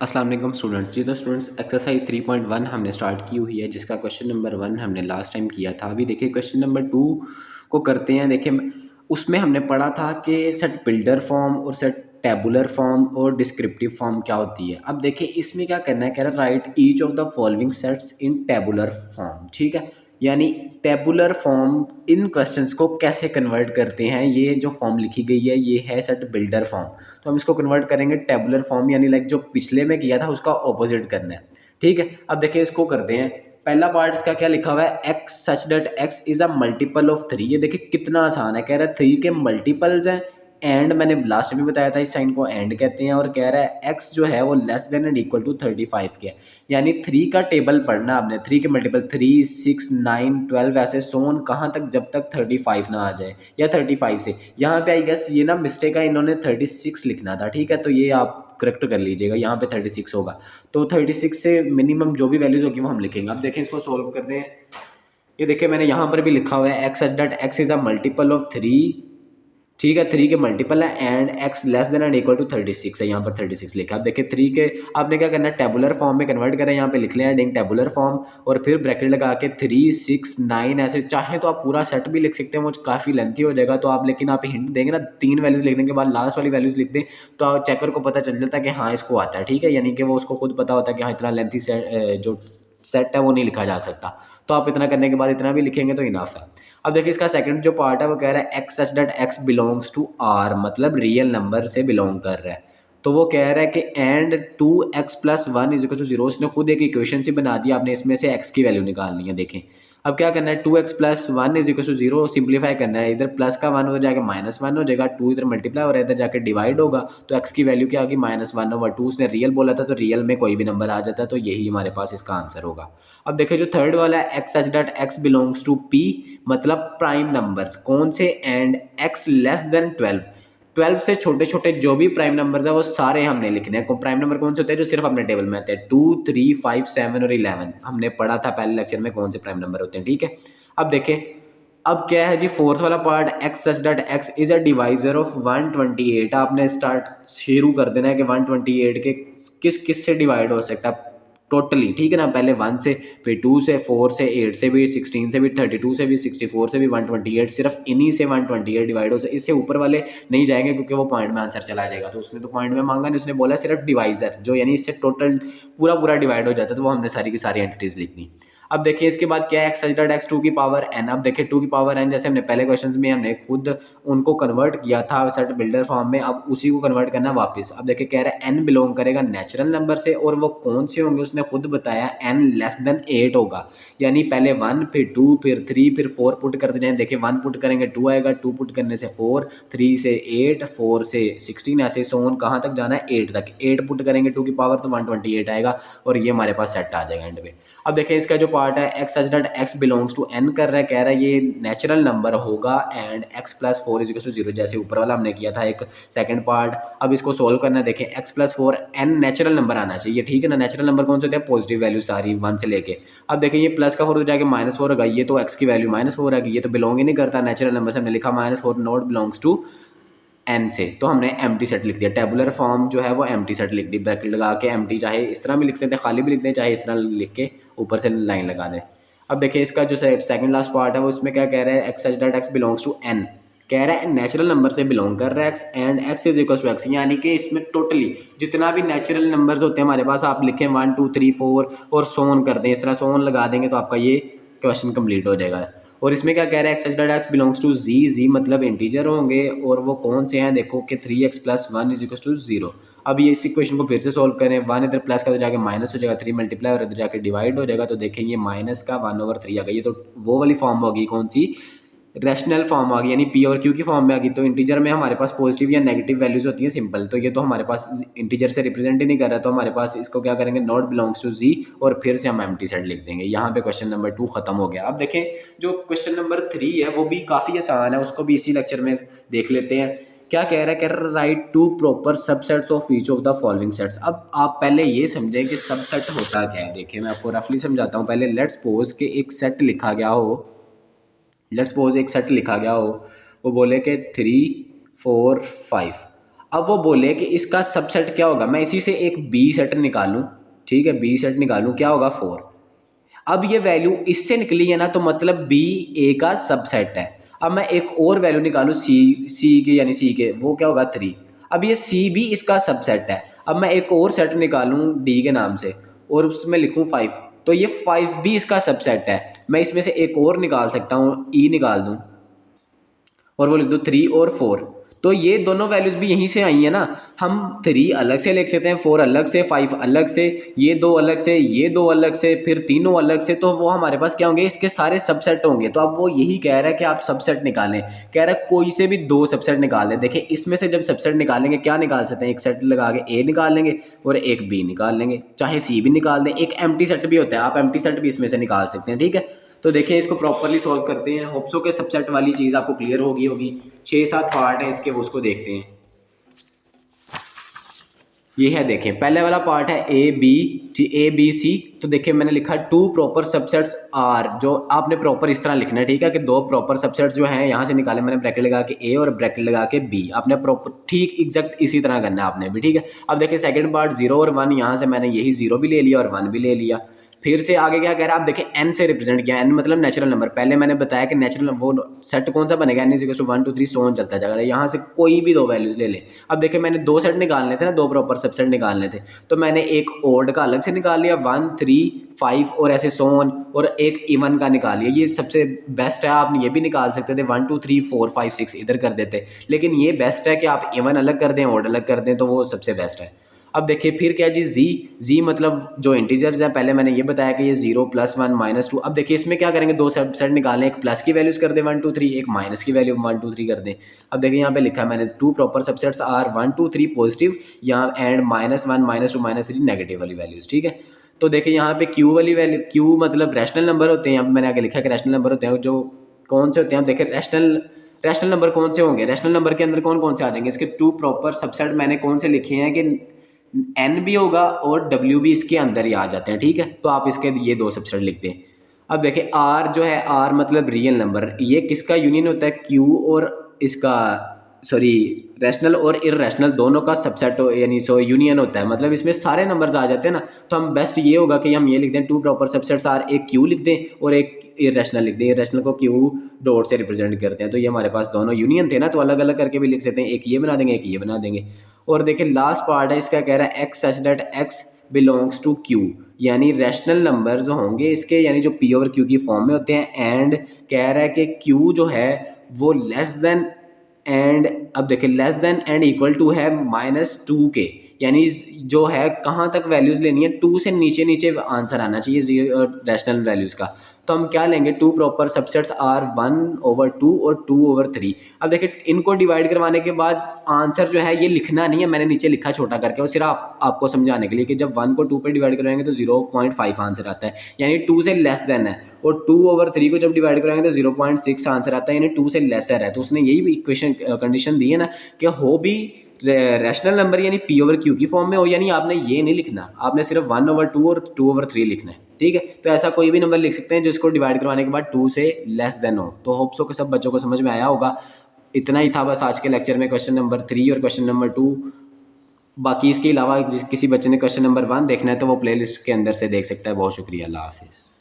अस्सलाम वालेकुम स्टूडेंट्स। जी तो स्टूडेंट्स एक्सरसाइज 3.1 हमने स्टार्ट की हुई है, जिसका क्वेश्चन नंबर 1 हमने लास्ट टाइम किया था। अभी देखिए क्वेश्चन नंबर 2 को करते हैं। देखिए उसमें हमने पढ़ा था कि सेट बिल्डर फॉर्म और सेट टेबुलर फॉर्म और डिस्क्रिप्टिव फॉर्म क्या होती है। अब देखिए इसमें क्या करना है, कह रहा है right each of the following sets in tabular form. ठीक है, यानी टेबुलर फॉर्म इन क्वेश्चंस को कैसे कन्वर्ट करते हैं। ये जो फॉर्म लिखी गई है ये है सेट बिल्डर फॉर्म, तो हम इसको कन्वर्ट करेंगे टेबुलर फॉर्म, यानी लाइक जो पिछले में किया था उसका ऑपोजिट करना है। ठीक है, अब देखिए इसको करते हैं। पहला पार्ट इसका क्या लिखा हुआ है, x such that x is a multiple of 3। ये देखिए कितना आसान है, कह रहा है 3 के मल्टीपल्स हैं एंड मैंने लास्ट में बताया था इस साइन को एंड कहते हैं, और कह रहा है एक्स जो है वो less than and equal to 35 के है। यानी 3 का टेबल पढ़ना आपने, 3 के मल्टीपल 3 6 9 12 ऐसे सोन कहाँ तक, जब तक 35 ना आ जाए या 35 से। यहाँ पे आई गेस ये ना मिस्टेक है, इन्होंने 36 लिखना था। ठीक है, तो ये आप करेक्ट कर लीजिएगा, यहाँ पे 36 होगा। तो 36 से मिनिमम जो भी वैल्यूज होगी वो हम लिखेंगे। अब देखें इसको सोल्व करते हैं। ये देखिए मैंने यहाँ पर भी लिखा हुआ है x such that x is a multiple of 3। ठीक है, 3 के मल्टीपल है and x less than and equal to 36 है, यहाँ पर 36 लिखा है। अब देखिए 3 के आपने क्या करना है, टेबुलर फॉर्म में कन्वर्ट करें, यहाँ पे लिख लें एडिंग टेबुलर फॉर्म और फिर ब्रैकेट लगा के 3 6 9 ऐसे। चाहे तो आप पूरा सेट भी लिख सकते हैं, वो काफ़ी लेंथी हो जाएगा, तो आप लेकिन आप हिंट देंगे ना 3 वैल्यूज लिखने के बाद लास्ट वाली वैल्यूज लिख दें, तो आप चेकर को पता चल जाता है कि हाँ इसको आता है। ठीक है, यानी कि वो उसको खुद पता होता है कि हाँ इतना लेंथी सेट जो सेट है वो नहीं लिखा जा सकता। तो आप इतना करने के बाद इतना भी लिखेंगे तो इनफ है। अब देखिए इसका सेकंड जो पार्ट है वो कह रहा है x such that x belongs to R, मतलब रियल नंबर से बिलोंग कर रहा है। तो वो कह रहा है कि and 2x+1 is equal to 0। इसने खुद एक इक्वेशन सी बना दी, आपने इसमें से x की वैल्यू निकालनी है। देखें अब क्या करना है, 2x+1 is equal to 0 simplify करना है। इधर प्लस का 1 उधर जाके -1 हो जाएगा, 2 इधर मल्टीप्लाई हो रहा है, इधर जाके डिवाइड होगा, तो x की वैल्यू क्या होगी -1/2। उसने रियल बोला था तो रियल में कोई भी नंबर आ जाता है, तो यही हमारे पास इसका आंसर होगा। अब देखिए जो थर्ड वाला है x such that x belongs to P, मतलब प्राइम नंबर्स कौन से, एंड एक्स लेस देन 12। 12 से छोटे छोटे जो भी प्राइम नंबर्स है वो सारे हमने लिखने हैं। प्राइम नंबर कौन से होते हैं जो सिर्फ अपने टेबल में आते हैं, 2 3 5 7 और 11 हमने पढ़ा था पहले लेक्चर में कौन से प्राइम नंबर होते हैं। ठीक है, अब देखें अब क्या है जी फोर्थ वाला part, x such that x is a divisor of 128। आपने स्टार्ट शुरू कर देना है कि 128 के किस किस से डिवाइड हो सकता है टोटली। ठीक है ना, पहले 1 से, फिर 2 से, 4 से, 8 से भी, 16 से भी, 32 से भी, 64 से भी, 128 सिर्फ इन्हीं से 128 डिवाइड हो सकता है। इससे ऊपर वाले नहीं जाएंगे क्योंकि वो पॉइंट में आंसर चला जाएगा। तो उसने तो पॉइंट में मांगा नहीं, उसने बोला सिर्फ डिवाइजर जो, यानी इससे टोटल पूरा पूरा डिवाइड हो जाता है, तो वो हमने सारी की सारी एंटिटीज लिखनी। अब देखिए इसके बाद क्या है, एक्स सच दैट एक्स 2 की पावर n। अब देखिए 2 की पावर n जैसे हमने पहले क्वेश्चंस में हमने खुद उनको कन्वर्ट किया था सेट बिल्डर फॉर्म में, अब उसी को कन्वर्ट करना वापस। अब देखिए कह रहा है n बिलोंग करेगा नेचुरल नंबर से, और वो कौन से होंगे उसने खुद बताया, n लेस देन 8 होगा। यानी पहले 1 फिर 2 फिर 3 फिर 4 पुट कर देना है। देखिए 1 पुट करेंगे 2 आएगा, 2 पुट करने से 4, 3 से 8, 4 से 16 ऐसे सोन कहाँ तक जाना है 8 तक। 8 पुट करेंगे 2 की पावर तो 128 आएगा, और ये हमारे पास सेट आ जाएगा एंड में। अब देखिए इसका जो पार्ट है x such that x belongs to N कर रहा है, कह रहा है ये नेचुरल नंबर होगा and x+4 is equal to 0, जैसे ऊपर वाला हमने किया था एक सेकंड पार्ट। अब इसको सोल्व करना है। देखें x+4 n नेचुरल नंबर आना चाहिए। ठीक है ना, नेचुरल नंबर कौन से होते हैं, पॉजिटिव वैल्यू सारी 1 से लेके। अब देखिए ये प्लस का 4 हो जाके -4 होगा, ये तो x की वैल्यू -4 है, ये तो बिलोंग ही नहीं करता नेचुरल नंबर से। हमने लिखा -4 नॉट बिलोंग्स टू एन से, तो हमने एम्प्टी सेट लिख दिया। टेबुलर फॉर्म जो है वो एम्प्टी सेट लिख दी, ब्रैकेट लगा के एम्प्टी, चाहे इस तरह भी लिख सकते हैं खाली भी लिख दें, चाहे इस तरह लिख के ऊपर से लाइन लगा दें। अब देखिए इसका जो सेकंड लास्ट पार्ट है वो इसमें क्या कह रहा है, x such that x belongs to N, कह रहा है नेचुरल नंबर से बिलोंग कर रहा है x and x is equal to x, यानी कि इसमें टोटली जितना भी नेचुरल नंबर्स होते हैं हमारे पास, आप लिखें 1 2 3 4 और सोन कर दें, इस तरह सोन लगा देंगे तो आपका ये क्वेश्चन कंप्लीट हो जाएगा। और इसमें क्या कह रहा है, x such that x belongs to Z, Z मतलब इंटीजर होंगे, और वो कौन से हैं देखो कि 3x+1 इज इक्वल टू 0। अब ये इस इक्वेशन को फिर से सोल्व करें, 1 इधर प्लस का तो जाके माइनस हो जाएगा, 3 मल्टीप्लाई और इधर जाके डिवाइड हो जाएगा, तो देखेंगे माइनस का 1/3 आ गई। ये तो वो वाली फॉर्म होगी कौन सी, रैशनल फॉर्म आ गई, यानी पी और क्यू की फॉर्म में आ गई। तो इंटीजर में हमारे पास पॉजिटिव या नेगेटिव वैल्यूज होती हैं सिंपल, तो ये तो हमारे पास इंटीजर से रिप्रेजेंट ही नहीं कर रहा, तो हमारे पास इसको क्या करेंगे, नॉट बिलोंग्स टू जी, और फिर से हम एम्प्टी सेट लिख देंगे। यहाँ पे क्वेश्चन नंबर 2 खत्म हो गया। अब देखें जो क्वेश्चन नंबर 3 है वो भी काफ़ी आसान है, उसको भी इसी लेक्चर में देख लेते हैं। क्या कह रहा है, कह रहा है write two proper subsets of each of the following sets. अब आप पहले ये समझें कि सबसेट होता क्या है। देखिए मैं आपको रफली समझाता हूँ। पहले लेट्स सपोज कि एक सेट लिखा गया हो, लेट्स सपोज एक सेट लिखा गया हो, वो बोले कि 3 4 5। अब वो बोले कि इसका सबसेट क्या होगा, मैं इसी से एक बी सेट निकालूं, ठीक है, बी सेट निकालूं, क्या होगा 4। अब ये वैल्यू इससे निकली है ना, तो मतलब बी ए का सबसेट है। अब मैं एक और वैल्यू निकालूं सी के, यानी सी के, वो क्या होगा 3। अब ये सी भी इसका सबसेट है। अब मैं एक और सेट निकालूं डी के नाम से और उसमें लिखूं 5, तो ये 5 भी इसका सबसेट है। मैं इसमें से एक और निकाल सकता हूँ, ई निकाल दूँ और वो लिख दो 3 और 4। तो ये दोनों वैल्यूज़ भी यहीं से आई है ना। हम 3 अलग से लिख सकते हैं, 4 अलग से, 5 अलग से, ये दो अलग से, ये दो अलग से, फिर तीनों अलग से, तो वो हमारे पास क्या होंगे, इसके सारे सबसेट होंगे। तो अब वो यही कह रहा है कि आप सबसेट निकालें, कह रहा है कोई से भी 2 सबसेट निकाल दें। देखिए इसमें से जब सबसेट निकालेंगे क्या निकाल सकते हैं, एक सेट लगा के ए निकाल लेंगे और एक बी निकाल लेंगे, चाहे सी भी निकाल दें, एक एम्प्टी सेट भी होता है, आप एम्प्टी सेट भी इसमें से निकाल सकते हैं, ठीक है। तो देखिए इसको प्रॉपरली सॉल्व करते हैं, होप्सो के सबसेट वाली चीज़ आपको क्लियर होगी 6-7 पार्ट है इसके, वो उसको देखते हैं। ये है, देखें पहले वाला पार्ट है ए बी सी। तो देखिए मैंने लिखा 2 प्रॉपर सबसेट्स आर, जो आपने प्रॉपर इस तरह लिखना है, ठीक है, कि 2 प्रॉपर सबसेट्स जो हैं यहाँ से निकाले मैंने, ब्रैकेट लगा के ए और ब्रैकेट लगा के बी, आपने प्रॉपर ठीक एग्जैक्ट इसी तरह करना है आपने भी, ठीक है। अब देखिए सेकंड पार्ट 0 और 1, यहाँ से मैंने यही 0 भी ले लिया और 1 भी ले लिया। फिर से आगे क्या कह रहा है, आप देखिए एन से रिप्रेजेंट किया, एन मतलब नेचुरल नंबर। पहले मैंने बताया कि नेचुरल वो सेट कौन सा बनेगा, N is equal to 1 2 3 so on चलता जाएगा, यहाँ से कोई भी 2 वैल्यूज ले ले। अब देखिए मैंने 2 सेट निकालने थे ना, 2 प्रॉपर सबसेट निकालने थे, तो मैंने एक ओड का अलग से निकाल लिया 1 3 5 और ऐसे सो ऑन, और एक इवन का निकाल लिया। ये सबसे बेस्ट है, आप ये भी निकाल सकते थे 1 2 3 4 5 6 इधर कर देते, लेकिन ये बेस्ट है कि आप इवन अलग कर दें, ओड अलग कर दें, तो वो सबसे बेस्ट है। अब देखिए फिर क्या जी, जी मतलब जो इंटीजर्स हैं, पहले मैंने ये बताया कि ये 0 +1 -2। अब देखिए इसमें क्या करेंगे, 2 सबसेट निकालें, एक प्लस की वैल्यूज कर दें 1 2 3, एक माइनस की वैल्यू 1 2 3 कर दें। अब देखिए यहाँ पे लिखा है मैंने 2 प्रॉपर सबसेट्स आर 1 2 3 पॉजिटिव, यहाँ एंड -1 -2 -3 नेगेटिव वाली वैल्यूज, ठीक है। तो देखिए यहाँ पे क्यू वाली वैल्यू, क्यू मतलब रैशनल नंबर होते हैं, यहाँ पे मैंने आगे लिखा है कि रैशनल नंबर होते हैं, जो कौन से होते हैं, आप देखिए रैशनल नंबर कौन से होंगे, रैशनल नंबर के अंदर कौन कौन से आ जाएंगे, इसके 2 प्रॉपर सबसेट मैंने कौन से लिखे हैं कि एन भी होगा और डब्ल्यू भी इसके अंदर ही आ जाते हैं, ठीक है। तो आप इसके ये 2 सबसेट लिख दें। अब देखिए आर जो है, आर मतलब रियल नंबर, ये किसका यूनियन होता है, क्यू और इसका, सॉरी, रैशनल और इररेशनल दोनों का सबसेट यानी यूनियन होता है, मतलब इसमें सारे नंबर्स आ जाते हैं ना। तो हम बेस्ट ये होगा कि हम ये लिख दें 2 प्रॉपर सबसेट्स आर, एक क्यू लिख दें और एक इररेशनल लिख दें, इररेशनल को क्यू डॉट से रिप्रेजेंट करते हैं। तो ये हमारे पास दोनों यूनियन थे ना, तो अलग अलग करके भी लिख सकते हैं, एक ये बना देंगे, एक ये बना देंगे। और देखिए लास्ट पार्ट है इसका, कह रहा है x such that x belongs to Q, यानी रैशनल नंबर्स होंगे इसके, यानी जो पी ओवर क्यू की फॉर्म में होते हैं। एंड कह रहा है कि क्यू जो है वो लेस देन एंड, अब देखिए less than and equal to है -2 के, यानी जो है कहाँ तक वैल्यूज़ लेनी है, 2 से नीचे नीचे आंसर आना चाहिए रैशनल वैल्यूज़ का। तो हम क्या लेंगे, 2 प्रॉपर सबसेट्स आर 1/2 और 2/3। अब देखिए इनको डिवाइड करवाने के बाद आंसर जो है ये लिखना नहीं है, मैंने नीचे लिखा छोटा करके, और सिर्फ आपको समझाने के लिए कि जब 1 को 2 पे डिवाइड करवाएंगे तो 0.5 आंसर आता है, यानी 2 से लेस देन है। और 2/3 को जब डिवाइड कराएंगे तो 0.6 आंसर आता है, यानी 2 से लेसर है। तो उसने यही इक्वेशन कंडीशन दी है ना कि हो भी रैशनल नंबर यानी पी ओवर क्यू की फॉर्म में हो, यानी आपने ये नहीं लिखना, आपने सिर्फ 1/2 और 2/3 लिखना है, ठीक है। तो ऐसा कोई भी नंबर लिख सकते हैं जिसको डिवाइड करवाने के बाद 2 से लेस देन हो। तो होप सो कि सब बच्चों को समझ में आया होगा। इतना ही था बस आज के लेक्चर में, क्वेश्चन नंबर 3 और क्वेश्चन नंबर 2। बाकी इसके अलावा किसी बच्चे ने क्वेश्चन नंबर 1 देखना है तो वो प्लेलिस्ट के अंदर से देख सकता है। बहुत शुक्रिया, अल्लाह हाफिज़।